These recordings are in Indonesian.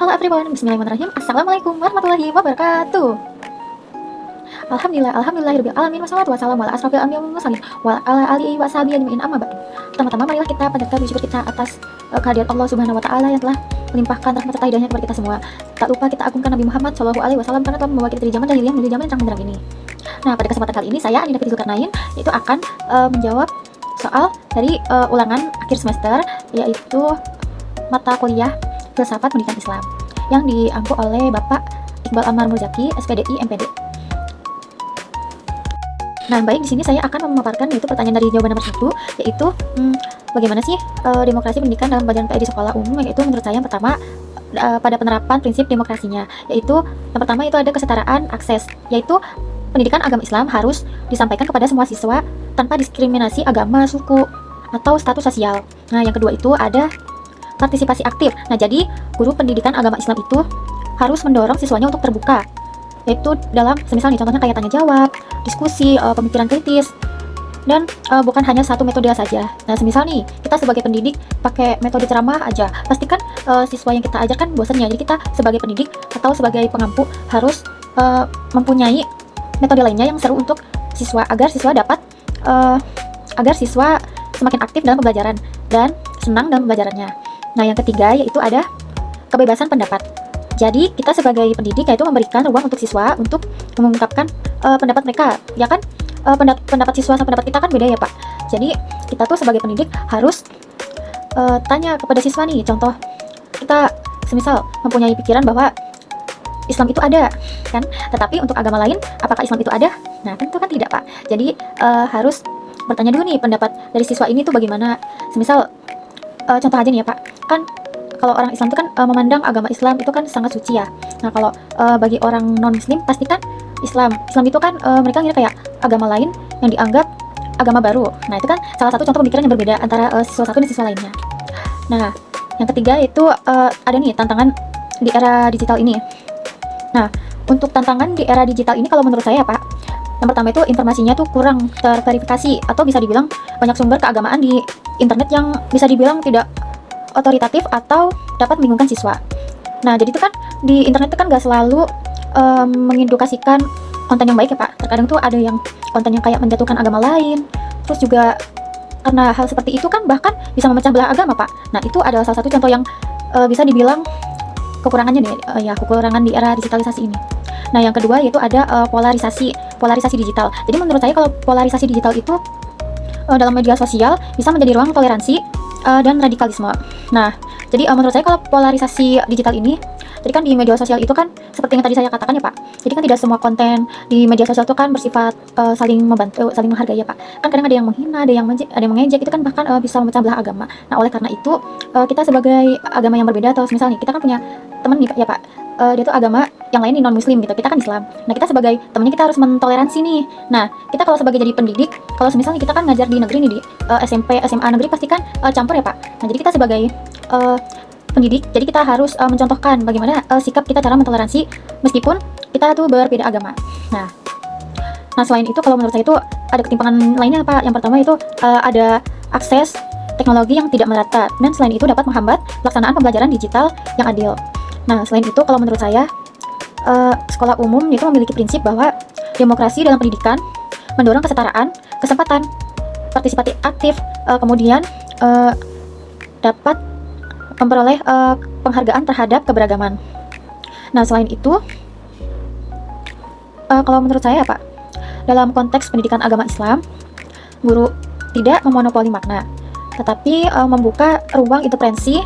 Halo everyone, bismillahirrahmanirrahim. Assalamualaikum warahmatullahi wabarakatuh. Alhamdulillahirabbil alamin, wassalatu wassalamu ala asrofil anbiya'i wal mursalin wa ala alihi wa sahbihi ajmain, amma ba'du. Pertama-tama marilah kita panjatkan puji syukur kita atas kehadirat Allah Subhanahu wa taala yang telah melimpahkan rahmat serta hidayahnya kepada kita semua. Tak lupa kita agungkan Nabi Muhammad sallallahu alaihi wasallam karena telah membawa kita dari zaman jahiliyah menuju zaman yang terang benderang ini. Nah, pada kesempatan kali ini saya Anindya Fitri Zulkarnain itu akan menjawab soal dari ulangan akhir semester, yaitu mata kuliah Filsafat Pendidikan Islam yang diampu oleh Bapak Iqbal Anwar Muzaki, SPDI MPD. Nah, baik, di sini saya akan memaparkan yaitu pertanyaan dari jawaban nomor 1, yaitu bagaimana sih demokrasi pendidikan dalam pelajaran PI di sekolah umum, yaitu menurut saya yang pertama pada penerapan prinsip demokrasinya, yaitu yang pertama itu ada kesetaraan akses, yaitu pendidikan agama Islam harus disampaikan kepada semua siswa tanpa diskriminasi agama, suku, atau status sosial. Nah, yang kedua itu ada partisipasi aktif. Nah, jadi guru pendidikan agama Islam itu harus mendorong siswanya untuk terbuka, yaitu dalam semisal nih contohnya kayak tanya jawab, diskusi, pemikiran kritis, dan bukan hanya satu metode saja. Nah, semisal nih kita sebagai pendidik pakai metode ceramah aja, pastikan siswa yang kita ajarkan bosannya. Jadi kita sebagai pendidik atau sebagai pengampu harus mempunyai metode lainnya yang seru untuk siswa agar siswa dapat agar siswa semakin aktif dalam pembelajaran dan senang dalam pembelajarannya. Nah, yang ketiga yaitu ada kebebasan pendapat. Jadi kita sebagai pendidik yaitu memberikan ruang untuk siswa untuk mengungkapkan pendapat mereka, ya kan? Pendapat siswa sama pendapat kita kan beda ya, Pak. Jadi kita tuh sebagai pendidik harus tanya kepada siswa nih, contoh kita semisal mempunyai pikiran bahwa Islam itu ada, kan? Tetapi untuk agama lain, apakah Islam itu ada? Nah, tentu kan tidak, Pak. Jadi harus bertanya dulu nih pendapat dari siswa ini tuh bagaimana. Semisal contoh aja nih ya, Pak, kan kalau orang Islam itu kan memandang agama Islam itu kan sangat suci ya. Nah, kalau bagi orang non Muslim pastikan Islam itu kan mereka ngira kayak agama lain yang dianggap agama baru. Nah, itu kan salah satu contoh pemikiran yang berbeda antara siswa satu dan siswa lainnya. Nah, yang ketiga itu ada nih tantangan di era digital ini. Nah, untuk tantangan di era digital ini kalau menurut saya, Pak, yang pertama itu informasinya tuh kurang terverifikasi, atau bisa dibilang banyak sumber keagamaan di internet yang bisa dibilang tidak otoritatif atau dapat membingungkan siswa. Nah, jadi itu kan di internet itu kan gak selalu mengedukasikan konten yang baik ya, Pak. Terkadang tuh ada yang konten yang kayak menjatuhkan agama lain. Terus juga karena hal seperti itu kan bahkan bisa memecah belah agama, Pak. Nah, itu adalah salah satu contoh yang bisa dibilang kekurangannya nih, kekurangan di era digitalisasi ini. Nah, yang kedua yaitu ada polarisasi digital. Jadi menurut saya kalau polarisasi digital itu dalam media sosial bisa menjadi ruang toleransi dan radikalisme. Nah, jadi menurut saya kalau polarisasi digital ini, jadi kan di media sosial itu kan seperti yang tadi saya katakan ya, Pak. Jadi kan tidak semua konten di media sosial itu kan bersifat saling membantu, saling menghargai ya, Pak. Kan kadang ada yang menghina, ada yang mengejek, itu kan bahkan bisa memecah belah agama. Nah, oleh karena itu kita sebagai agama yang berbeda, atau misalnya kita kan punya teman nih ya, Pak, dia tuh agama yang lain nih, non Muslim gitu, kita kan Islam. Nah, kita sebagai temennya kita harus mentoleransi nih. Nah, kita kalau sebagai jadi pendidik, kalau misalnya kita kan ngajar di negeri nih, di SMP, SMA negeri pasti kan campur ya, Pak. Nah, jadi kita sebagai pendidik, jadi kita harus mencontohkan bagaimana sikap kita cara mentoleransi meskipun kita tuh berbeda agama. Nah, selain itu kalau menurut saya itu ada ketimpangan lainnya, Pak. Yang pertama itu ada akses teknologi yang tidak merata, dan selain itu dapat menghambat pelaksanaan pembelajaran digital yang adil. Nah, selain itu kalau menurut saya sekolah umum itu memiliki prinsip bahwa demokrasi dalam pendidikan mendorong kesetaraan, kesempatan, partisipasi aktif, kemudian dapat memperoleh penghargaan terhadap keberagaman. Nah, selain itu kalau menurut saya, Pak, dalam konteks pendidikan agama Islam, guru tidak memonopoli makna, tetapi membuka ruang intervensi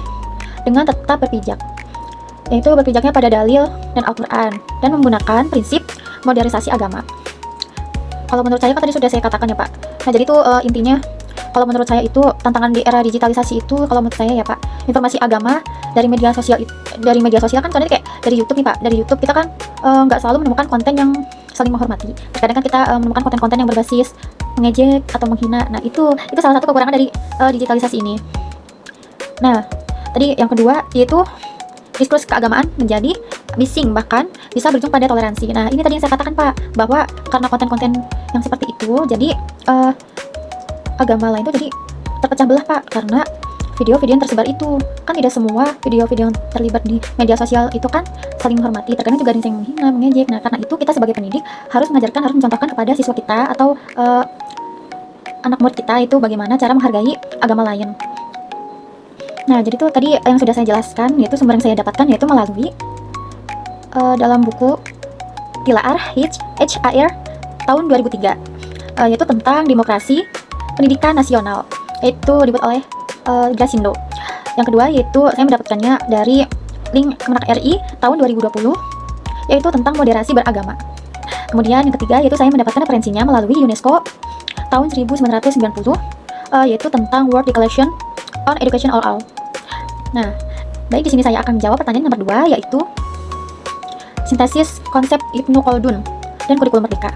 dengan tetap berpijak, yaitu berpijaknya pada dalil dan Al-Quran, dan menggunakan prinsip modernisasi agama. Kalau menurut saya kan tadi sudah saya katakan ya, Pak. Nah, jadi itu intinya kalau menurut saya itu tantangan di era digitalisasi itu, kalau menurut saya ya, Pak, informasi agama dari media sosial kan contohnya kayak dari YouTube nih, Pak. Dari YouTube kita kan nggak selalu menemukan konten yang saling menghormati. Terkadang kan kita menemukan konten-konten yang berbasis mengejek atau menghina. Nah, itu salah satu kekurangan dari digitalisasi ini. Nah, tadi yang kedua yaitu diskursus keagamaan menjadi bising, bahkan bisa berujung pada toleransi. Nah, ini tadi yang saya katakan, Pak, bahwa karena konten-konten yang seperti itu, jadi agama lain itu jadi terpecah belah, Pak, karena video-video yang tersebar itu. Kan tidak semua video-video yang terlibat di media sosial itu kan saling menghormati, terkadang juga ada yang menghina, mengejek. Nah, karena itu kita sebagai pendidik harus mengajarkan, harus mencontohkan kepada siswa kita atau anak murid kita itu bagaimana cara menghargai agama lain. Nah, jadi tuh tadi yang sudah saya jelaskan, yaitu sumber yang saya dapatkan yaitu melalui dalam buku Tilaar HR tahun 2003, yaitu tentang demokrasi pendidikan nasional, yaitu dibuat oleh Grasindo. Yang kedua yaitu saya mendapatkannya dari link Kemenak RI tahun 2020, yaitu tentang moderasi beragama. Kemudian yang ketiga yaitu saya mendapatkan referensinya melalui UNESCO tahun 1990, yaitu tentang World Declaration on Education All. Nah, baik, di sini saya akan menjawab pertanyaan nomor 2, yaitu sintesis konsep Ibnu Khaldun dan kurikulum merdeka.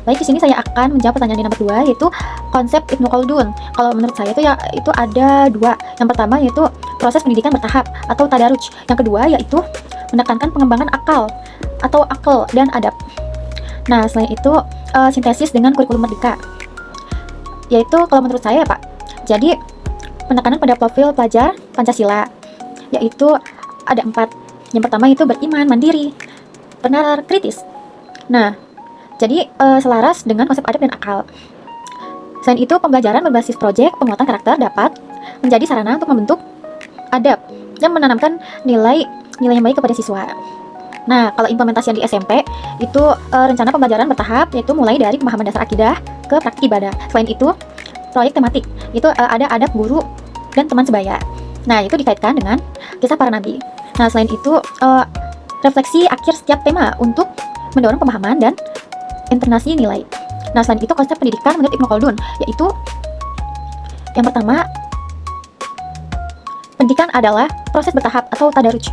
Baik, di sini saya akan menjawab pertanyaan di nomor 2, yaitu konsep Ibnu Khaldun. Kalau menurut saya itu ada 2. Yang pertama yaitu proses pendidikan bertahap atau tadarruj. Yang kedua yaitu menekankan pengembangan akal atau akal dan adab. Nah, selain itu sintesis dengan kurikulum merdeka, yaitu kalau menurut saya ya Pak, jadi penekanan pada profil pelajar Pancasila, yaitu ada 4. Yang pertama itu beriman mandiri, benar kritis. Nah, jadi selaras dengan konsep adab dan akal. Selain itu, pembelajaran berbasis proyek penguatan karakter dapat menjadi sarana untuk membentuk adab dan menanamkan nilai yang baik kepada siswa. Nah, kalau implementasi di SMP itu rencana pembelajaran bertahap, yaitu mulai dari pemahaman dasar akidah ke praktik ibadah. Selain itu, proyek tematik itu ada adab guru dan teman sebaya. Nah, itu dikaitkan dengan kisah para nabi. Nah, selain itu refleksi akhir setiap tema untuk mendorong pemahaman dan internasi nilai. Nah, selain itu konsep pendidikan menurut Ibnu Khaldun, yaitu yang pertama, pendidikan adalah proses bertahap atau tadarruj.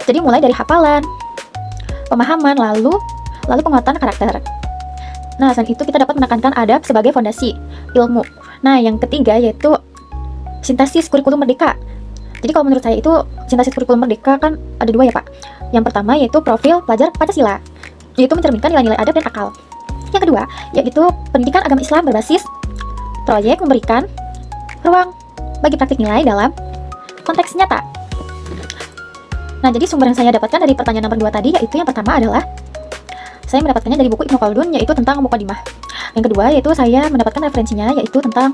Jadi mulai dari hafalan, pemahaman, lalu penguatan karakter. Nah, selain itu kita dapat menekankan adab sebagai fondasi ilmu. Nah, yang ketiga yaitu sintesis kurikulum merdeka. Jadi kalau menurut saya itu sintesis kurikulum merdeka kan ada 2 ya Pak. Yang pertama yaitu profil pelajar Pancasila, yaitu mencerminkan nilai-nilai adab dan akal. Yang kedua yaitu pendidikan agama Islam berbasis proyek memberikan ruang bagi praktik nilai dalam konteks nyata. Nah, jadi sumber yang saya dapatkan dari pertanyaan nomor 2 tadi, yaitu yang pertama adalah saya mendapatkannya dari buku Ibnu Khaldun, yaitu tentang Muqaddimah. Yang kedua yaitu saya mendapatkan referensinya, yaitu tentang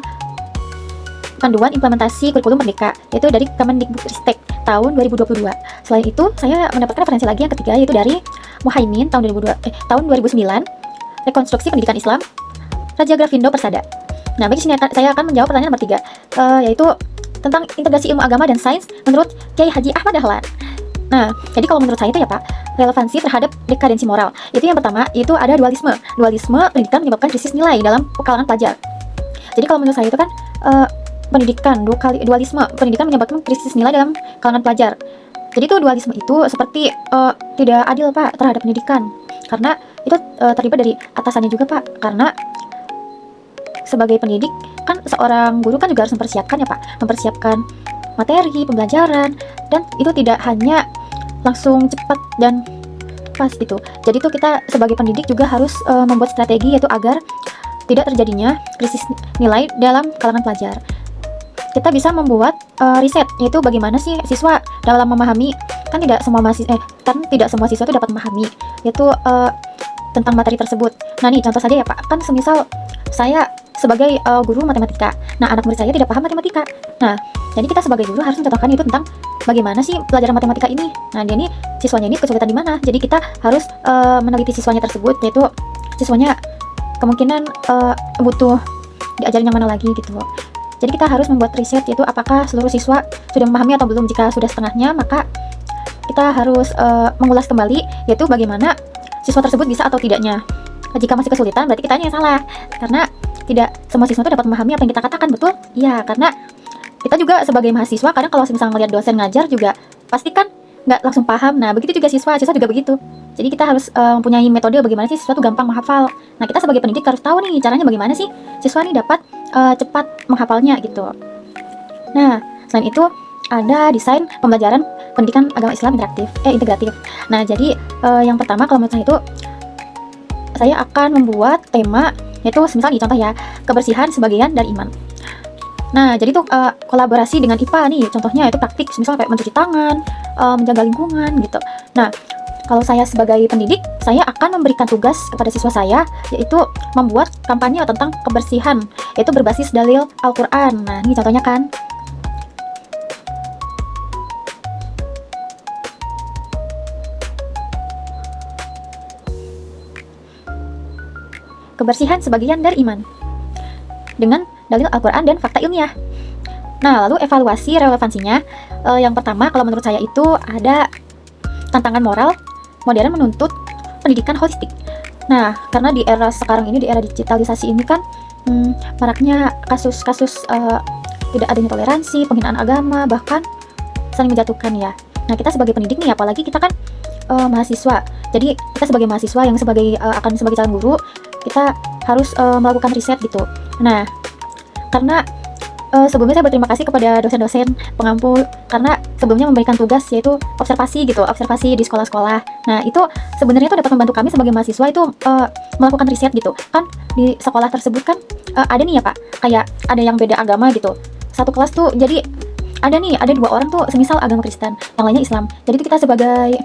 panduan implementasi kurikulum merdeka, yaitu dari Kemendikbudristek tahun 2022. Selain itu, saya mendapatkan referensi lagi yang ketiga, yaitu dari Muhaimin tahun 2009, Rekonstruksi Pendidikan Islam, Raja Grafindo Persada. Nah, bagi sini saya akan menjawab pertanyaan nomor 3, yaitu tentang integrasi ilmu agama dan sains menurut Kiai Haji Ahmad Dahlan. Nah, jadi kalau menurut saya itu ya Pak, relevansi terhadap dekadensi moral. Itu yang pertama, itu ada dualisme. Dualisme pendidikan menyebabkan krisis nilai dalam kalangan pelajar. Jadi kalau menurut saya itu kan dualisme pendidikan menyebabkan krisis nilai dalam kalangan pelajar. Jadi itu dualisme itu seperti tidak adil Pak terhadap pendidikan, karena itu terlibat dari atasannya juga Pak. Karena sebagai pendidik kan seorang guru kan juga harus mempersiapkan ya Pak, mempersiapkan materi pembelajaran, dan itu tidak hanya langsung cepat dan pas gitu. Jadi itu kita sebagai pendidik juga harus membuat strategi, yaitu agar tidak terjadinya krisis nilai dalam kalangan pelajar. Kita bisa membuat riset, yaitu bagaimana sih siswa dalam memahami, kan tidak semua siswa itu dapat memahami, yaitu tentang materi tersebut. Nah nih contoh saja ya Pak, kan semisal saya sebagai guru matematika, nah anak murid saya tidak paham matematika. Nah, jadi kita sebagai guru harus mencontohkan itu tentang bagaimana sih pelajaran matematika ini. Nah, dia ini siswanya ini kesulitan di mana. Jadi kita harus meneliti siswanya tersebut, yaitu siswanya kemungkinan butuh diajarin yang mana lagi gitu. Jadi kita harus membuat riset, yaitu apakah seluruh siswa sudah memahami atau belum. Jika sudah setengahnya, maka kita harus mengulas kembali, yaitu bagaimana siswa tersebut bisa atau tidaknya. Jika masih kesulitan, berarti kitanya yang salah, karena tidak semua siswa itu dapat memahami apa yang kita katakan, betul? Iya, karena kita juga sebagai mahasiswa kadang kalau misalnya ngeliat dosen ngajar juga pasti kan nggak langsung paham. Nah, begitu juga siswa juga begitu. Jadi kita harus mempunyai metode bagaimana sih siswa itu gampang menghafal. Nah, kita sebagai pendidik harus tahu nih caranya bagaimana sih siswa ini dapat cepat menghafalnya gitu. Nah, selain itu ada desain pembelajaran pendidikan agama Islam integratif. Nah, jadi yang pertama kalau menurut saya itu saya akan membuat tema, yaitu misalnya contoh ya, kebersihan sebagian dari iman. Nah, jadi tuh kolaborasi dengan IPA nih, contohnya itu praktik, misalnya kayak mencuci tangan, menjaga lingkungan gitu. Nah, kalau saya sebagai pendidik, saya akan memberikan tugas kepada siswa saya, yaitu membuat kampanye tentang kebersihan, yaitu berbasis dalil Al-Quran. Nah, ini contohnya kan. Kebersihan sebagian dari iman, dengan dalil Al-Quran dan fakta ilmiah. Nah, lalu evaluasi relevansinya, yang pertama kalau menurut saya itu ada tantangan moral modern menuntut pendidikan holistik. Nah, karena di era sekarang ini, di era digitalisasi ini kan maraknya kasus-kasus tidak adanya toleransi, penghinaan agama, bahkan saling menjatuhkan ya. Nah, kita sebagai pendidik nih, apalagi kita kan mahasiswa. Jadi kita sebagai mahasiswa yang akan sebagai calon guru, kita harus melakukan riset gitu. Nah, karena sebelumnya saya berterima kasih kepada dosen-dosen pengampu karena sebelumnya memberikan tugas yaitu observasi di sekolah-sekolah. Nah, itu sebenarnya itu dapat membantu kami sebagai mahasiswa itu melakukan riset gitu. Kan di sekolah tersebut kan ada nih ya Pak, kayak ada yang beda agama gitu. Satu kelas tuh jadi ada 2 orang tuh semisal agama Kristen, yang lainnya Islam. Jadi itu kita sebagai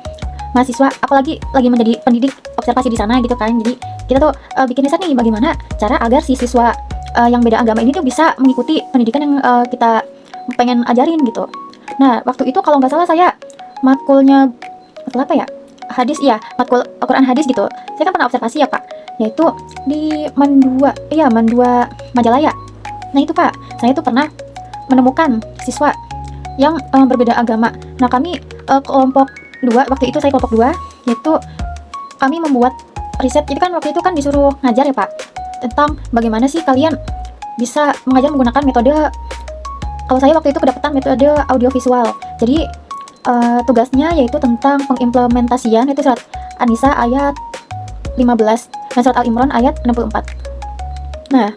mahasiswa, apalagi lagi menjadi pendidik observasi di sana gitu kan. Jadi kita tuh bikin riset nih bagaimana cara agar si siswa yang beda agama ini tuh bisa mengikuti pendidikan yang kita pengen ajarin gitu. Nah, waktu itu kalau nggak salah saya matkul apa ya? Hadis, ya, matkul Al-Quran hadis gitu. Saya kan pernah observasi ya Pak, yaitu di Mandua Majalaya. Nah itu Pak, saya tuh pernah menemukan siswa yang berbeda agama. Nah kami kelompok 2, waktu itu saya kelompok 2, yaitu kami membuat riset. Jadi kan waktu itu kan disuruh ngajar ya Pak, tentang bagaimana sih kalian bisa mengajar menggunakan metode, kalau saya waktu itu kedapatan metode audiovisual. Jadi tugasnya yaitu tentang pengimplementasian, itu surat An-Nisa ayat 15 dan surat Al-Imran ayat 64. Nah,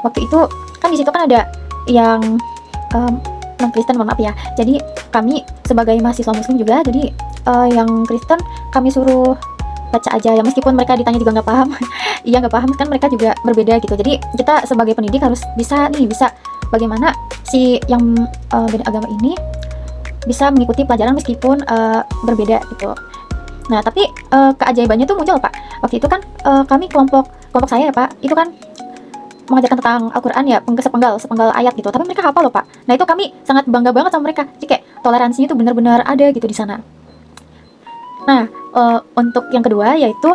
waktu itu kan di situ kan ada yang non Kristen, mohon maaf ya. Jadi kami sebagai mahasiswa muslim juga, jadi yang Kristen kami suruh baca aja ya, meskipun mereka ditanya juga nggak paham. Iya nggak paham kan, mereka juga berbeda gitu. Jadi kita sebagai pendidik harus bisa bagaimana si yang beda agama ini bisa mengikuti pelajaran meskipun berbeda gitu. Nah tapi keajaibannya tuh muncul Pak. Waktu itu kan kami kelompok saya ya Pak, itu kan mengajarkan tentang Al-Quran ya, sepenggal ayat gitu. Tapi mereka hafal loh Pak. Nah itu kami sangat bangga banget sama mereka. Jadi kayak toleransinya tuh benar-benar ada gitu di sana. Nah, untuk yang kedua yaitu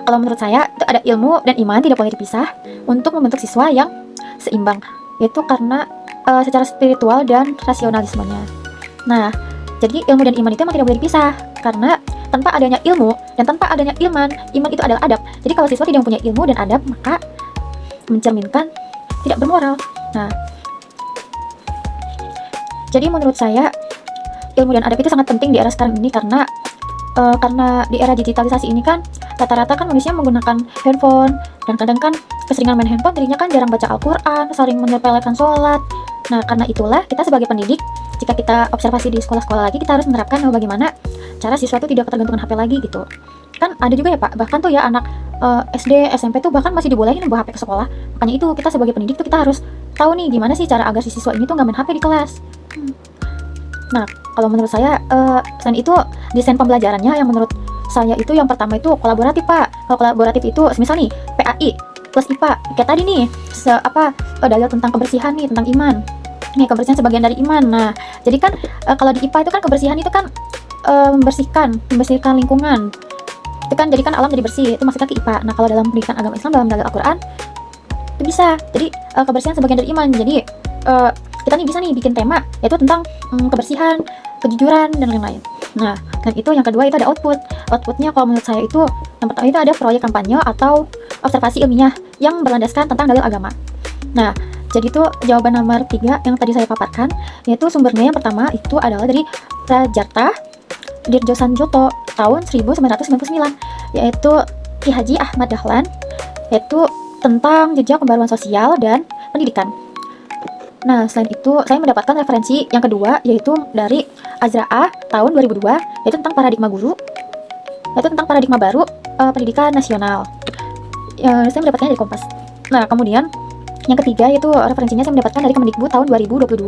kalau menurut saya itu ada ilmu dan iman tidak boleh dipisah untuk membentuk siswa yang seimbang, yaitu karena secara spiritual dan rasionalismenya. Nah, jadi ilmu dan iman itu memang tidak boleh dipisah karena tanpa adanya ilmu dan tanpa adanya iman itu adalah adab. Jadi kalau siswa tidak punya ilmu dan adab, maka mencerminkan tidak bermoral. Nah, jadi menurut saya ilmu dan adab itu sangat penting di era sekarang ini karena di era digitalisasi ini kan rata-rata kan manusia menggunakan handphone, dan kadang kan keseringan main handphone jadinya kan jarang baca Al-Quran, saling menyepelekan sholat. Nah karena itulah kita sebagai pendidik, jika kita observasi di sekolah-sekolah lagi, kita harus menerapkan bagaimana cara siswa itu tidak ketergantungan HP lagi gitu. Kan ada juga ya Pak, bahkan tuh ya anak SD, SMP tuh bahkan masih dibolehin bawa HP ke sekolah. Makanya itu kita sebagai pendidik tuh kita harus tahu nih gimana sih cara agar si siswa ini tuh nggak main HP di kelas. Nah, kalau menurut saya, selain itu desain pembelajarannya yang menurut saya itu yang pertama itu kolaboratif Pak. Kalau kolaboratif itu, misal nih PAI plus IPA, kayak tadi nih, dalil tentang kebersihan nih, tentang iman. Nih kebersihan sebagian dari iman. Nah, jadi kan kalau di IPA itu kan kebersihan itu kan membersihkan lingkungan. Itu kan jadi kan alam jadi bersih, itu masuknya ke IPA. Nah, kalau dalam pendidikan agama Islam dalam dalil Al-Quran itu bisa. Jadi kebersihan sebagian dari iman. Jadi kita nih bisa nih bikin tema yaitu tentang kebersihan, kejujuran dan lain-lain. Nah, dan itu yang kedua itu ada outputnya. Kalau menurut saya itu yang pertama itu ada proyek kampanye atau observasi ilmiah yang berlandaskan tentang dalil agama. Nah, jadi itu jawaban nomor 3 yang tadi saya paparkan, yaitu sumbernya yang pertama itu adalah dari Prajarta Dirjo Sanjoto tahun 1999, yaitu Ki Haji Ahmad Dahlan, yaitu tentang jejak pembaruan sosial dan pendidikan. Nah, selain itu, saya mendapatkan referensi yang kedua, yaitu dari Azra'a tahun 2002, yaitu tentang paradigma guru, yaitu tentang paradigma baru pendidikan nasional. Saya mendapatkannya dari Kompas. Nah, kemudian Yang ketiga itu referensinya saya mendapatkan dari Kemendikbud tahun 2022,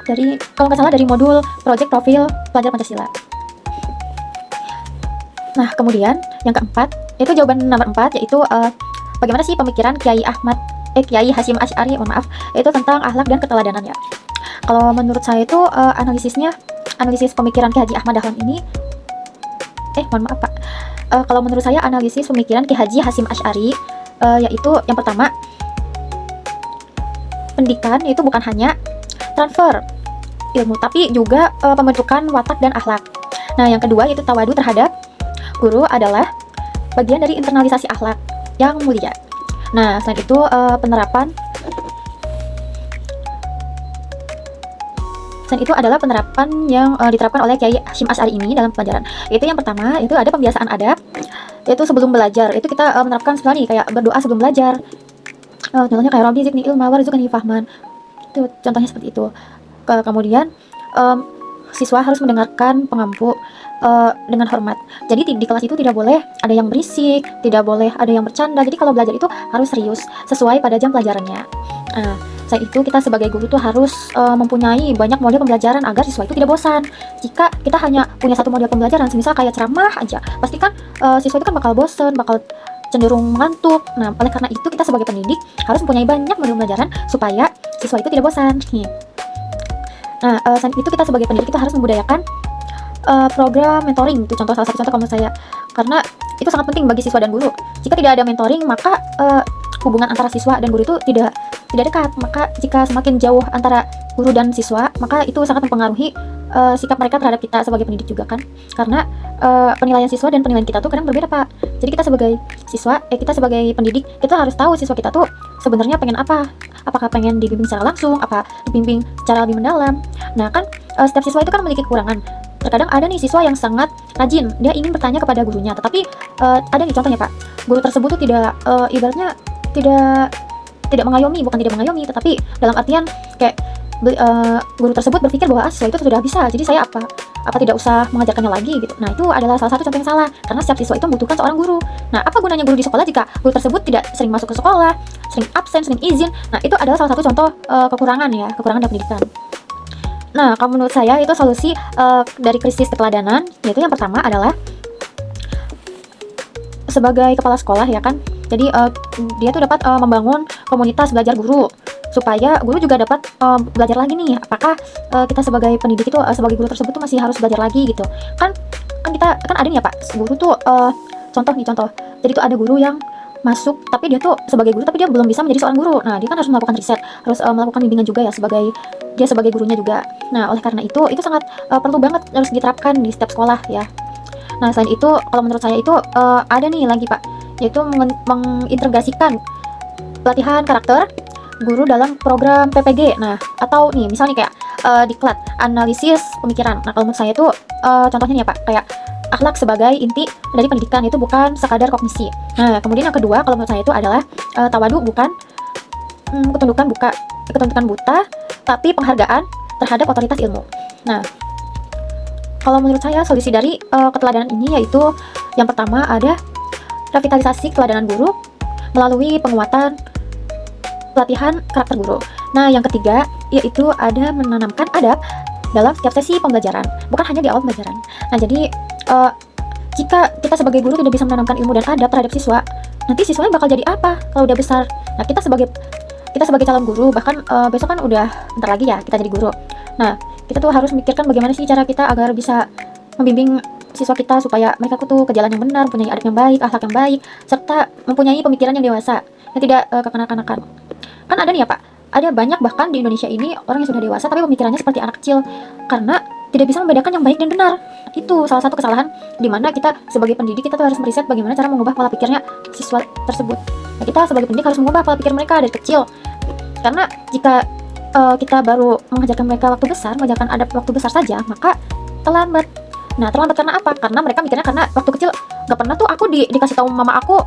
dari kalau nggak salah dari modul Project Profil Pelajar Pancasila. Nah, kemudian yang keempat, itu jawaban nomor 4, yaitu bagaimana sih pemikiran Kiai Hasyim Asy'ari, mohon maaf, itu tentang akhlak dan keteladanan ya. Kalau menurut saya itu analisis pemikiran Ki Haji Ahmad Dahlan ini, mohon maaf Pak. Kalau menurut saya analisis pemikiran Ki Haji Hasyim Asy'ari, yaitu yang pertama, pendidikan itu bukan hanya transfer ilmu, tapi juga pembentukan watak dan akhlak. Nah, yang kedua yaitu tawadu terhadap guru adalah bagian dari internalisasi akhlak yang mulia. Nah, selain itu adalah penerapan yang diterapkan oleh Kiai Hasyim Asy'ari ini dalam pelajaran. Itu yang pertama, itu ada pembiasaan adab, yaitu sebelum belajar. Itu kita menerapkan sekali kayak berdoa sebelum belajar. Contohnya kayak Rabbi zidni ilma warzuqni fahman. Itu contohnya seperti itu. Kemudian siswa harus mendengarkan pengampu dengan hormat. Jadi di kelas itu tidak boleh ada yang berisik, tidak boleh ada yang bercanda. Jadi kalau belajar itu harus serius, sesuai pada jam pelajarannya. Selain itu kita sebagai guru tuh harus mempunyai banyak model pembelajaran agar siswa itu tidak bosan. Jika kita hanya punya satu model pembelajaran, misal kayak ceramah aja, pasti kan siswa itu kan bakal bosan, bakal cenderung mengantuk. Nah, oleh karena itu kita sebagai pendidik harus mempunyai banyak model pembelajaran supaya siswa itu tidak bosan. Nah, selain itu kita sebagai pendidik itu harus membudayakan program mentoring. Itu salah satu contoh kalau menurut saya, karena itu sangat penting bagi siswa dan guru. Jika tidak ada mentoring, maka hubungan antara siswa dan guru itu tidak dekat. Maka jika semakin jauh antara guru dan siswa, maka itu sangat mempengaruhi sikap mereka terhadap kita sebagai pendidik juga kan. Karena penilaian siswa dan penilaian kita tuh kadang berbeda, Pak. Jadi kita sebagai siswa, kita sebagai pendidik, kita harus tahu siswa kita tuh sebenarnya pengen apa. Apakah pengen dibimbing secara langsung, apa dibimbing secara lebih mendalam. Nah, kan setiap siswa itu kan memiliki kekurangan. Terkadang ada nih siswa yang sangat rajin, dia ingin bertanya kepada gurunya, tetapi ada nih contohnya Pak, guru tersebut tuh tidak ibaratnya tidak mengayomi, bukan tidak mengayomi, tetapi dalam artian kayak guru tersebut berpikir bahwa siswa itu sudah bisa, jadi saya apa tidak usah mengajarkannya lagi gitu. Nah, itu adalah salah satu contoh yang salah, karena setiap siswa itu membutuhkan seorang guru. Nah, apa gunanya guru di sekolah jika guru tersebut tidak sering masuk ke sekolah, sering absen, sering izin? Nah, itu adalah salah satu contoh kekurangan dalam pendidikan. Nah, kalau menurut saya itu solusi dari krisis keteladanan, yaitu yang pertama adalah sebagai kepala sekolah ya kan. Jadi dia tuh dapat membangun komunitas belajar guru, supaya guru juga dapat belajar lagi nih. Apakah kita sebagai pendidik itu sebagai guru tersebut tuh masih harus belajar lagi gitu? Kan kita kan ada nih ya Pak, guru tuh contoh. Jadi tuh ada guru yang masuk tapi dia tuh sebagai guru tapi dia belum bisa menjadi seorang guru. Nah, dia kan harus melakukan riset, harus melakukan bimbingan juga ya sebagai gurunya juga. Nah, oleh karena itu sangat perlu banget harus diterapkan di setiap sekolah ya. Nah, selain itu kalau menurut saya itu ada nih lagi Pak, yaitu mengintegrasikan pelatihan karakter guru dalam program PPG. Nah, atau nih misalnya kayak diklat analisis pemikiran. Nah, kalau menurut saya itu contohnya nih ya Pak, kayak akhlak sebagai inti dari pendidikan, itu bukan sekadar kognisi. Nah, kemudian yang kedua kalau menurut saya itu adalah tawadu bukan ketundukan buta, tapi penghargaan terhadap otoritas ilmu. Nah, kalau menurut saya solusi dari keteladanan ini yaitu yang pertama ada revitalisasi keteladanan guru melalui penguatan pelatihan karakter guru. Nah, yang ketiga yaitu ada menanamkan adab dalam setiap sesi pembelajaran, bukan hanya di awal pembelajaran. Nah, jadi jika kita sebagai guru tidak bisa menanamkan ilmu dan adab terhadap siswa, nanti siswanya bakal jadi apa kalau udah besar? Nah, kita sebagai calon guru, bahkan besok kan udah bentar lagi ya kita jadi guru. Nah, kita tuh harus memikirkan bagaimana sih cara kita agar bisa membimbing siswa kita supaya mereka tuh ke jalan yang benar, mempunyai adab yang baik, akhlak yang baik, serta mempunyai pemikiran yang dewasa, yang tidak kekanak-kanakan. Kan ada nih ya Pak, ada banyak bahkan di Indonesia ini orang yang sudah dewasa tapi pemikirannya seperti anak kecil, karena tidak bisa membedakan yang baik dan benar. Itu salah satu kesalahan di mana kita sebagai pendidik kita tuh harus meriset bagaimana cara mengubah pola pikirnya siswa tersebut. Nah, kita sebagai pendidik harus mengubah pola pikir mereka dari kecil. Karena jika kita baru mengajarkan mereka mengajarkan adab waktu besar saja, maka terlambat. Nah, terlambat karena apa? Karena mereka mikirnya karena waktu kecil nggak pernah tuh aku dikasih tahu mama aku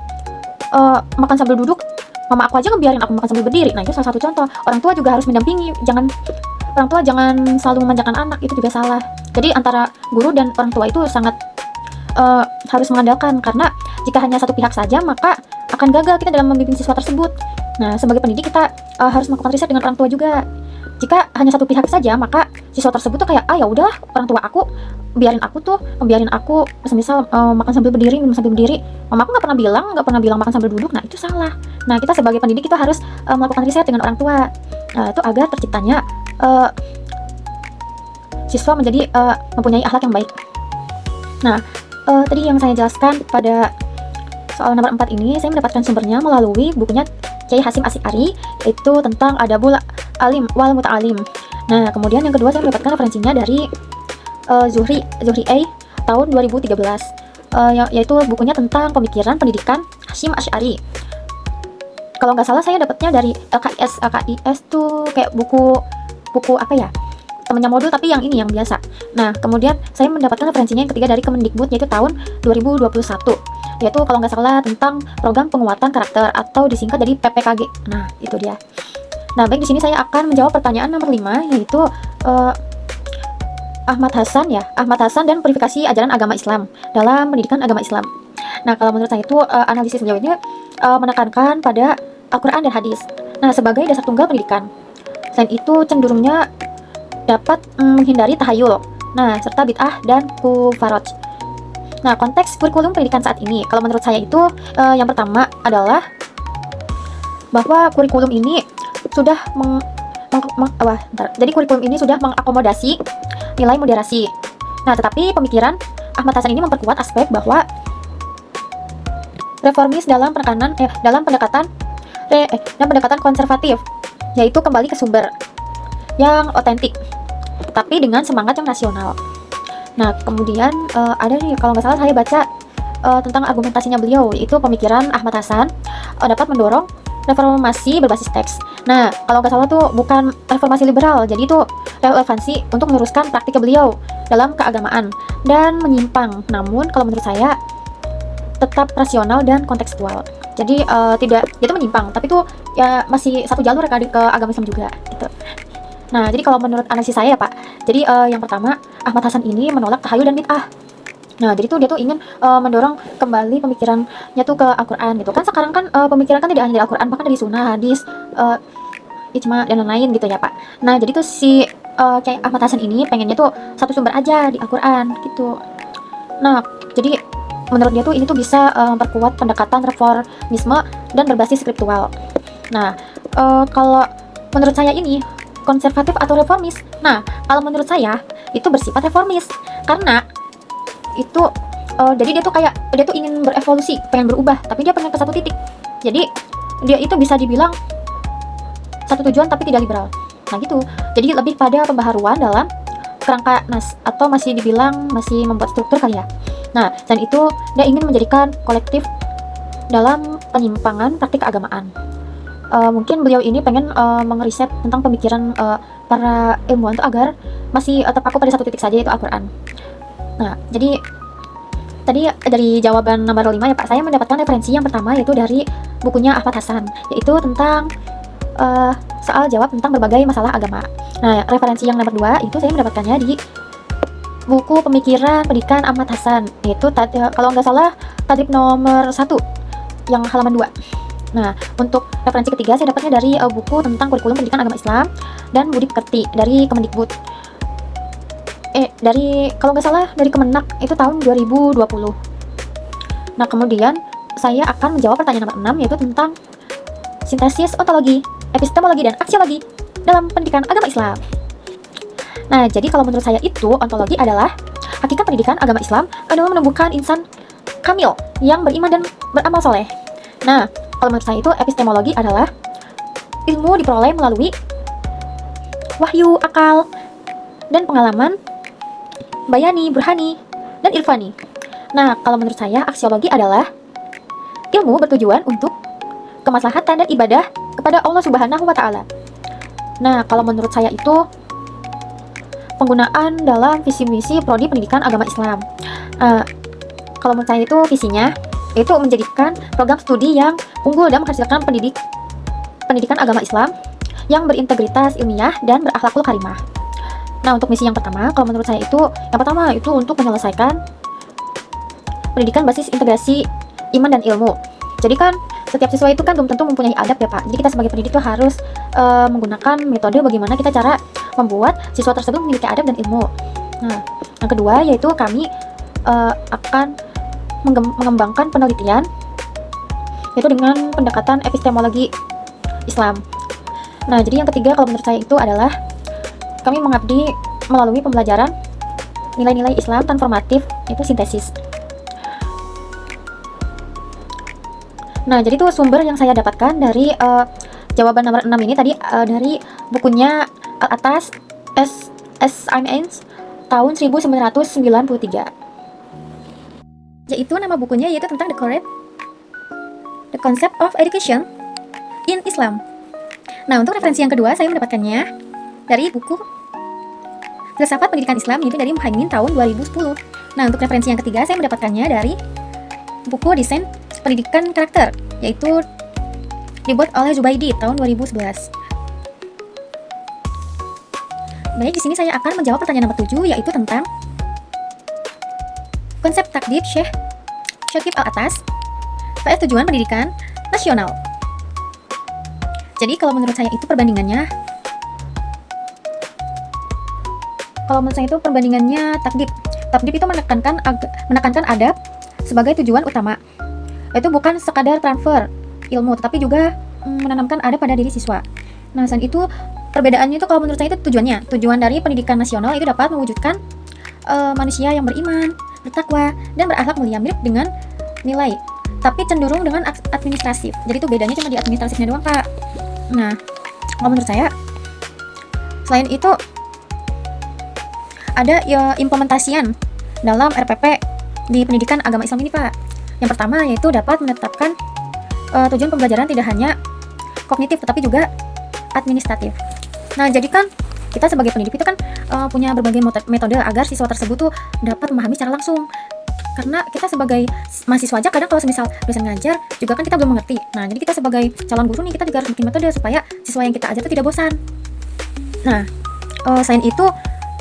makan sambil duduk, mama aku aja ngebiarin aku makan sambil berdiri. Nah, itu salah satu contoh. Orang tua juga harus mendampingi, orang tua jangan selalu memanjakan anak, itu juga salah. Jadi antara guru dan orang tua itu sangat harus mengandalkan, karena jika hanya satu pihak saja maka akan gagal kita dalam membimbing siswa tersebut. Nah, sebagai pendidik kita harus melakukan riset dengan orang tua juga. Jika hanya satu pihak saja, maka siswa tersebut tuh kayak, ya udahlah, orang tua aku biarin aku misal makan sambil berdiri, minum sambil berdiri. Mama aku nggak pernah bilang makan sambil duduk. Nah, itu salah. Nah, kita sebagai pendidik kita harus melakukan riset dengan orang tua. Itu agar terciptanya siswa menjadi mempunyai akhlak yang baik. Nah, tadi yang saya jelaskan pada soal nomor 4 ini, saya mendapatkan sumbernya melalui bukunya Kiai Hasyim Asy'ari, yaitu tentang Adabul Alim wal Muta'alim. Nah, kemudian yang kedua saya mendapatkan referensinya dari Zuhri A tahun 2013, yaitu bukunya tentang pemikiran pendidikan Hasyim Asy'ari. Kalau nggak salah saya dapatnya dari LKIS tuh kayak buku apa ya, temennya modul tapi yang ini yang biasa. Nah, kemudian saya mendapatkan referensinya yang ketiga dari Kemendikbud, yaitu tahun 2021, yaitu kalau nggak salah tentang program penguatan karakter atau disingkat jadi PPKG. Nah, itu dia. Nah, baik, di sini saya akan menjawab pertanyaan nomor 5, yaitu Ahmad Hasan dan purifikasi ajaran agama Islam dalam pendidikan agama Islam. Nah, kalau menurut saya itu analisis beliau ini menekankan pada Al-Quran dan hadis. Nah, sebagai dasar tunggal pendidikan. Selain itu cenderungnya dapat menghindari tahayul, serta bid'ah dan kufarot. Nah, konteks kurikulum pendidikan saat ini, kalau menurut saya itu yang pertama adalah bahwa kurikulum ini sudah jadi kurikulum ini sudah mengakomodasi nilai moderasi. Nah, tetapi pemikiran Ahmad Hasan ini memperkuat aspek bahwa reformis dalam pendekatan konservatif, yaitu kembali ke sumber yang otentik, tapi dengan semangat yang nasional. Nah, kemudian ada nih, kalau nggak salah saya baca tentang argumentasinya beliau, yaitu pemikiran Ahmad Hasan dapat mendorong reformasi berbasis teks. Nah, kalau nggak salah tuh bukan reformasi liberal, jadi itu relevansi untuk meneruskan praktik beliau dalam keagamaan dan menyimpang. Namun kalau menurut saya tetap rasional dan kontekstual. Jadi tidak itu menyimpang, tapi itu ya masih satu jalur ke agama Islam juga gitu. Nah, jadi kalau menurut analisis saya ya Pak, jadi yang pertama, Ahmad Hasan ini menolak tahayul dan bid'ah. Nah, jadi dia tuh ingin mendorong kembali pemikirannya tuh ke Al-Quran gitu kan. Sekarang kan pemikiran kan tidak hanya dari Al-Quran, bahkan dari sunnah, hadis, ijma dan lain-lain gitu ya Pak. Nah, jadi tuh si kayak Ahmad Hasan ini pengennya tuh satu sumber aja di Al-Quran gitu. Nah, jadi menurut dia tuh ini tuh bisa memperkuat pendekatan reformisme dan berbasis skriptual. Nah, kalau menurut saya ini konservatif atau reformis. Nah, kalau menurut saya itu bersifat reformis karena itu jadi dia tuh ingin berevolusi, pengen berubah, tapi dia pengen ke satu titik. Jadi dia itu bisa dibilang satu tujuan tapi tidak liberal. Nah, gitu. Jadi lebih pada pembaharuan dalam kerangka nas, atau masih dibilang masih membuat struktur kali ya. Nah, dan itu dia ingin menjadikan kolektif dalam penyimpangan praktik keagamaan. Mungkin beliau ini pengen mengeriset tentang pemikiran para ilmuwan itu agar masih terpaku pada satu titik saja, yaitu Al-Quran. Nah, jadi tadi dari jawaban nomor 5 ya Pak, saya mendapatkan referensi yang pertama yaitu dari bukunya Ahmad Hasan, yaitu tentang soal jawab tentang berbagai masalah agama. Nah, referensi yang nomor 2 itu saya mendapatkannya di buku pemikiran pendidikan Ahmad Hasan, yaitu kalau nggak salah tadrib nomor 1 yang halaman 2. Nah, untuk referensi ketiga saya dapatnya dari buku tentang kurikulum pendidikan agama Islam dan Budi Pekerti dari Kemendikbud. Kalau nggak salah dari Kemenak itu tahun 2020. Nah, kemudian saya akan menjawab pertanyaan nomor 6, yaitu tentang sintesis ontologi, epistemologi, dan aksiologi dalam pendidikan agama Islam. Nah, jadi kalau menurut saya itu ontologi adalah hakikat pendidikan agama Islam adalah menumbuhkan insan kamil yang beriman dan beramal soleh. Nah, kalau menurut saya itu epistemologi adalah ilmu diperoleh melalui wahyu, akal, dan pengalaman bayani, burhani, dan irfani. Nah, kalau menurut saya aksiologi adalah ilmu bertujuan untuk kemaslahatan dan ibadah kepada Allah Subhanahu wa Ta'ala. Nah, kalau menurut saya itu penggunaan dalam visi misi prodi pendidikan agama Islam. Kalau menurut saya itu visinya itu menjadikan program studi yang unggul dan menghasilkan pendidikan agama Islam yang berintegritas ilmiah dan berakhlakul karimah. Nah, untuk misi yang pertama, kalau menurut saya itu untuk menyelesaikan pendidikan basis integrasi iman dan ilmu. Jadi kan setiap siswa itu kan belum tentu mempunyai adab ya Pak. Jadi kita sebagai pendidik tuh harus menggunakan metode bagaimana kita cara membuat siswa tersebut memiliki adab dan ilmu. Nah, yang kedua yaitu kami akan mengembangkan penelitian yaitu dengan pendekatan epistemologi Islam. Nah, jadi yang ketiga kalau menurut saya itu adalah kami mengabdi melalui pembelajaran nilai-nilai Islam transformatif, itu sintesis. Nah, jadi itu sumber yang saya dapatkan dari jawaban nomor 6 ini tadi dari bukunya Al-Atas S.M.N. tahun 1993. Yaitu nama bukunya yaitu tentang The Concept of Education in Islam. Nah, untuk referensi yang kedua saya mendapatkannya dari buku Filsafat Pendidikan Islam yaitu dari Muhaimin tahun 2010. Nah, untuk referensi yang ketiga saya mendapatkannya dari buku Desain Pendidikan Karakter yaitu dibuat oleh Zubaidi tahun 2011. Baik, di sini saya akan menjawab pertanyaan nomor 7 yaitu tentang konsep takdib Syekh Syakib Al-Atas vs tujuan pendidikan nasional. Jadi kalau menurut saya itu perbandingannya takdib. Takdib itu menekankan adab sebagai tujuan utama. Itu bukan sekadar transfer ilmu, tetapi juga menanamkan adab pada diri siswa. Nah, selain itu perbedaannya itu kalau menurut saya itu tujuan dari pendidikan nasional itu dapat mewujudkan manusia yang beriman, bertakwa, dan berakhlak mulia mirip dengan nilai, tapi cenderung dengan administratif. Jadi itu bedanya cuma di administratifnya doang, Pak. Nah, kalau menurut saya selain itu ada ya implementasian dalam RPP di pendidikan agama Islam ini, Pak. Yang pertama yaitu dapat menetapkan tujuan pembelajaran tidak hanya kognitif tetapi juga administratif. Nah, jadi kan kita sebagai pendidik itu kan punya berbagai metode agar siswa tersebut tuh dapat memahami secara langsung. Karena kita sebagai mahasiswa aja kadang kalau semisal dosen ngajar juga kan kita belum mengerti. Nah, jadi kita sebagai calon guru nih kita juga harus bikin metode supaya siswa yang kita ajar tuh tidak bosan. Nah, selain itu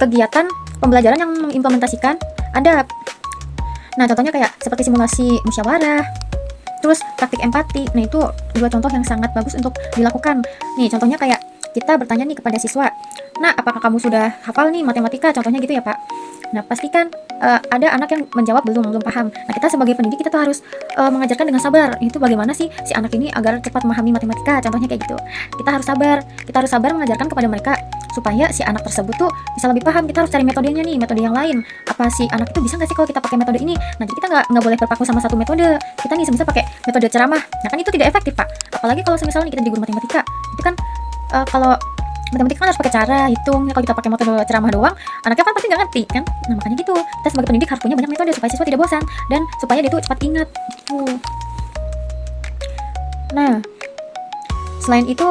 kegiatan pembelajaran yang mengimplementasikan adab. Nah, contohnya kayak seperti simulasi musyawarah, terus praktik empati. Nah, itu dua contoh yang sangat bagus untuk dilakukan. Nih, contohnya kayak kita bertanya nih kepada siswa, nah, apakah kamu sudah hafal nih matematika? Contohnya gitu ya, Pak. Nah, pastikan ada anak yang menjawab belum paham. Nah, kita sebagai pendidik kita tuh harus mengajarkan dengan sabar. Itu bagaimana sih si anak ini agar cepat memahami matematika? Contohnya kayak gitu. Kita harus sabar mengajarkan kepada mereka supaya si anak tersebut tuh bisa lebih paham. Kita harus cari metodenya nih, metode yang lain. Apa si anak itu bisa nggak sih kalau kita pakai metode ini? Nah, jadi kita nggak boleh berpaku sama satu metode. Kita nih semisal pakai metode ceramah. Nah, kan itu tidak efektif, Pak. Apalagi kalau semisal nih kita jadi guru matematika. Itu kan kalau matematika kan harus pakai cara hitung. Kalau kita pakai metode ceramah doang, anaknya kan pasti nggak ngerti kan. Nah, makanya gitu kita sebagai pendidik harus punya banyak metode supaya siswa tidak bosan dan supaya dia tuh cepat ingat gitu. Nah, selain itu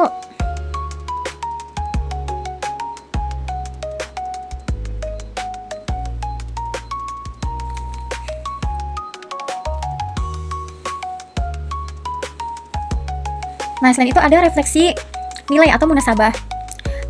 ada refleksi nilai atau munasabah.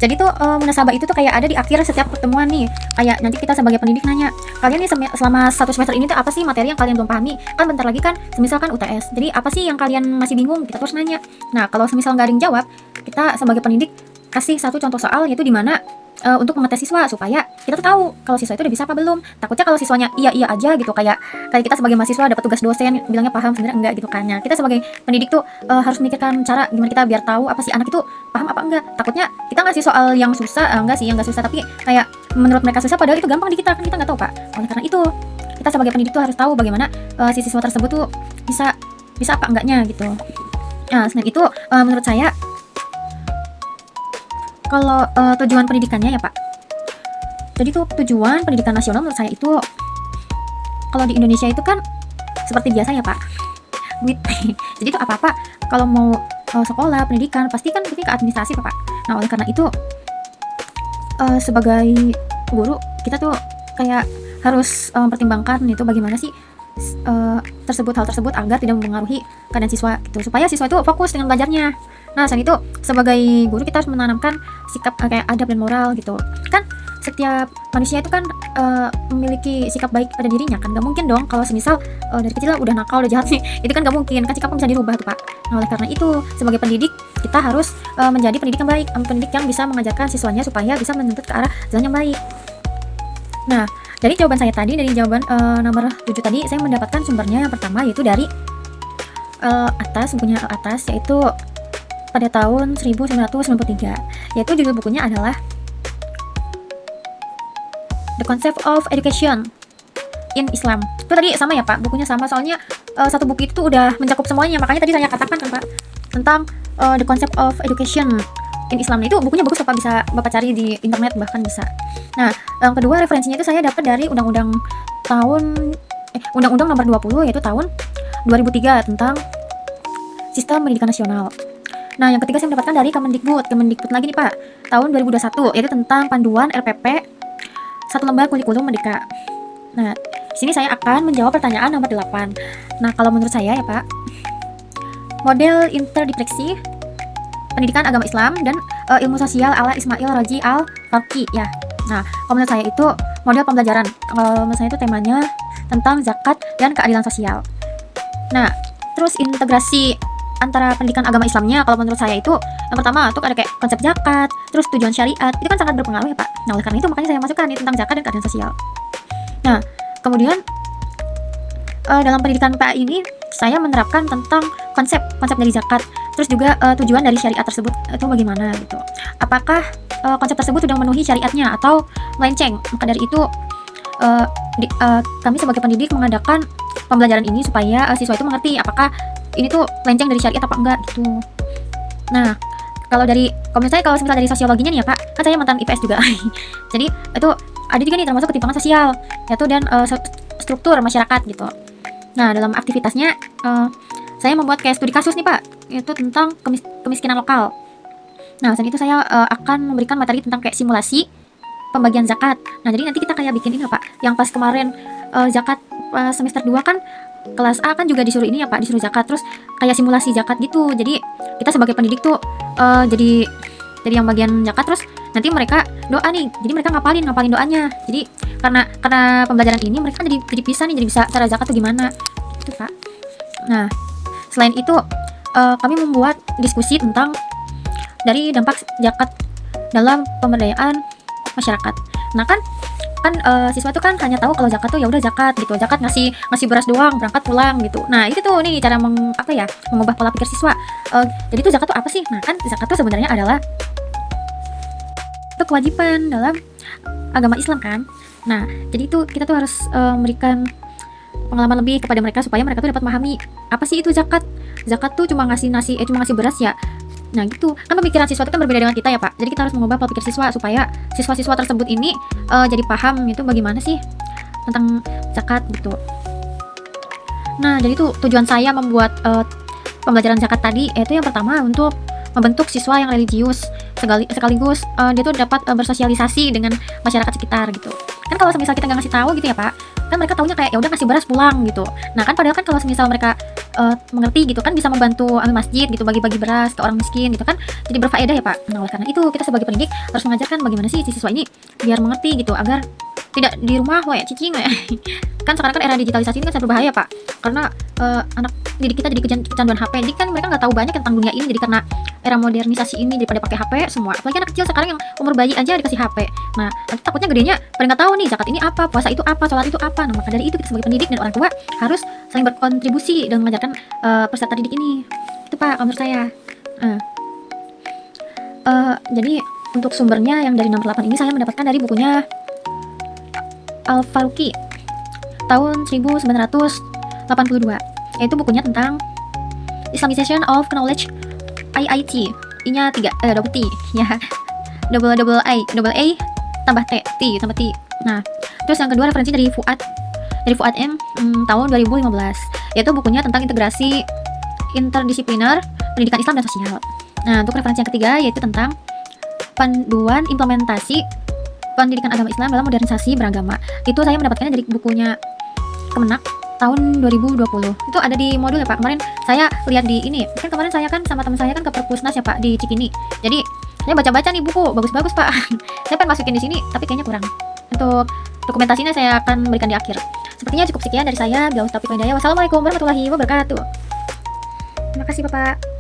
Jadi tuh munasabah itu tuh kayak ada di akhir setiap pertemuan nih. Kayak nanti kita sebagai pendidik nanya, kalian nih selama satu semester ini tuh apa sih materi yang kalian belum pahami? Kan bentar lagi kan semisal kan UTS. Jadi apa sih yang kalian masih bingung? Kita terus nanya. Nah, kalau semisal nggak ada yang jawab, kita sebagai pendidik kasih satu contoh soal yaitu di mana untuk mengetes siswa supaya kita tuh tahu kalau siswa itu udah bisa apa belum. Takutnya kalau siswanya iya aja gitu, kayak kita sebagai mahasiswa dapat tugas dosen bilangnya paham sebenarnya enggak gitu kan. Kita sebagai pendidik tuh harus memikirkan cara gimana kita biar tahu apa sih anak itu paham apa enggak. Takutnya kita ngasih soal yang susah, enggak susah tapi kayak menurut mereka susah padahal itu gampang di kita kan, kita nggak tahu, Pak. Oleh karena itu kita sebagai pendidik tuh harus tahu bagaimana si siswa tersebut tuh bisa apa enggaknya gitu. Nah, selain itu menurut saya kalau tujuan pendidikannya ya, Pak. Jadi tuh tujuan pendidikan nasional menurut saya itu kalau di Indonesia itu kan seperti biasa ya, Pak. Duit. Jadi tuh apa-apa kalau mau sekolah, pendidikan pasti kan ke administrasi, Pak. Nah, oleh karena itu sebagai guru kita tuh kayak harus mempertimbangkan itu bagaimana sih hal tersebut agar tidak mempengaruhi keadaan siswa gitu, supaya siswa itu fokus dengan belajarnya. Nah, selain itu sebagai guru kita harus menanamkan sikap kayak adab dan moral gitu. Kan setiap manusia itu kan memiliki sikap baik pada dirinya kan. Gak mungkin dong kalau semisal dari kecil udah nakal, udah jahat nih. Itu kan gak mungkin, kan sikapnya bisa dirubah tuh Pak. Nah, oleh karena itu sebagai pendidik kita harus menjadi pendidik yang baik, pendidik yang bisa mengajarkan siswanya supaya bisa menuntut ke arah jalan yang baik. Nah, dari jawaban saya tadi, dari jawaban nomor 7 tadi, saya mendapatkan sumbernya yang pertama yaitu dari atas, bukunya atas, yaitu pada tahun 1993, yaitu judul bukunya adalah The Concept of Education in Islam. Itu tadi sama ya Pak, bukunya sama, soalnya satu buku itu tuh udah mencakup semuanya, makanya tadi saya katakan kan Pak tentang The Concept of Education in Islam. Itu bukunya bagus Pak, bisa Bapak cari di internet bahkan bisa. Nah, yang kedua referensinya itu saya dapat dari Undang-Undang nomor 20 yaitu tahun 2003 tentang Sistem Pendidikan Nasional. Nah, yang ketiga saya mendapatkan dari Kemendikbud lagi nih Pak, tahun 2021 yaitu tentang panduan RPP satu lembar kurikulum merdeka. Nah, di sini saya akan menjawab pertanyaan nomor 8. Nah, kalau menurut saya ya Pak, model interdisiplinasi pendidikan agama Islam dan ilmu sosial ala Ismail Raji Al-Falki ya. Nah, kalau menurut saya itu model pembelajaran. Kalau menurut saya itu temanya tentang zakat dan keadilan sosial. Nah, terus integrasi antara pendidikan agama Islamnya, kalau menurut saya itu yang pertama tuh ada kayak konsep zakat, terus tujuan syariat, itu kan sangat berpengaruh ya Pak. Nah, oleh karena itu makanya saya masukkan nih tentang zakat dan keadilan sosial. Nah, kemudian dalam pendidikan PA ini saya menerapkan tentang konsep dari zakat, terus juga tujuan dari syariat tersebut itu bagaimana gitu. Apakah konsep tersebut sudah memenuhi syariatnya atau melenceng? Maka dari itu kami sebagai pendidik mengadakan pembelajaran ini supaya siswa itu mengerti apakah ini tuh lenceng dari syariat apa enggak gitu. Nah, kalau misalnya kalau dari sosiologinya nih ya Pak, kan saya mantan IPS juga. Jadi itu ada juga nih termasuk ketimpangan sosial, yaitu dan struktur masyarakat gitu. Nah, dalam aktivitasnya saya membuat kayak studi kasus nih Pak, yaitu tentang kemiskinan lokal. Nah, selain itu saya akan memberikan materi tentang kayak simulasi pembagian zakat. Nah, jadi nanti kita kayak bikin ini ya Pak, yang pas kemarin zakat semester 2 kan kelas A kan juga disuruh ini ya Pak, disuruh zakat, terus kayak simulasi zakat gitu. Jadi kita sebagai pendidik tuh jadi yang bagian zakat, terus nanti mereka doa nih, jadi mereka ngapalin doanya. Jadi karena pembelajaran ini mereka jadi bisa nih, jadi bisa cara zakat tuh gimana gitu Pak. Nah, selain itu kami membuat diskusi tentang dari dampak zakat dalam pemberdayaan masyarakat. Nah kan siswa tuh kan hanya tahu kalau zakat tuh ya udah zakat gitu, zakat ngasih beras doang, berangkat pulang gitu. Nah, itu tuh nih cara mengubah pola pikir siswa. Jadi tuh zakat tuh apa sih? Nah, kan zakat tuh sebenarnya adalah itu kewajiban dalam agama Islam kan. Nah, jadi itu kita tuh harus memberikan pengalaman lebih kepada mereka supaya mereka tuh dapat memahami apa sih itu zakat. Zakat tuh cuma ngasih beras ya. Nah gitu, kan pemikiran siswa itu kan berbeda dengan kita ya Pak. Jadi kita harus mengubah pola pikir siswa supaya siswa-siswa tersebut ini jadi paham itu bagaimana sih tentang zakat gitu. Nah, jadi itu tujuan saya membuat pembelajaran zakat tadi, yaitu yang pertama untuk membentuk siswa yang religius, sekaligus dia tuh dapat bersosialisasi dengan masyarakat sekitar gitu. Kan kalau misal kita nggak ngasih tahu gitu ya Pak, kan mereka taunya kayak ya udah ngasih beras pulang gitu. Nah kan padahal kan kalau misal mereka mengerti gitu kan bisa membantu ambil masjid gitu, bagi-bagi beras ke orang miskin gitu kan, jadi berfaedah ya Pak. Nah, oleh karena itu kita sebagai pendidik harus mengajarkan bagaimana sih si siswa ini biar mengerti gitu, agar tidak di rumah cicing kan sekarang kan era digitalisasi ini kan sangat berbahaya Pak, karena anak didik kita jadi kecanduan HP. Jadi kan mereka nggak tahu banyak tentang dunia ini, jadi karena era modernisasi ini daripada pakai HP semua, apalagi anak kecil sekarang yang umur bayi aja dikasih HP. Nah, nanti takutnya gedenya pada nggak tahu nih zakat ini apa, puasa itu apa, sholat itu apa. Nah, maka dari itu kita sebagai pendidik dan orang tua harus saling berkontribusi dan mengajarkan peserta didik ini. Itu Pak menurut saya. Jadi untuk sumbernya yang dari nomor 8 ini saya mendapatkan dari bukunya Al-Faruqi tahun 1982, yaitu bukunya tentang Islamization of Knowledge IIT, I-nya 3, double T ya, double A tambah T. Nah, terus yang kedua referensi dari Fuad M tahun 2015, yaitu bukunya tentang integrasi interdisipliner pendidikan Islam dan sosial. Nah, untuk referensi yang ketiga yaitu tentang panduan implementasi pendidikan agama Islam dalam modernisasi beragama. Itu saya mendapatkannya dari bukunya Kemenak tahun 2020. Itu ada di modul ya Pak. Kemarin saya lihat di ini, kan kemarin saya kan sama teman saya kan ke Perpusnas ya Pak di Cikini. Jadi Saya baca-baca nih buku, bagus-bagus Pak. Saya pengen masukin di sini, tapi kayaknya kurang. Untuk dokumentasinya saya akan berikan di akhir. Sepertinya cukup sekian dari saya. Billahi taufiq wal hidayah. Wassalamualaikum warahmatullahi wabarakatuh. Terima kasih Bapak.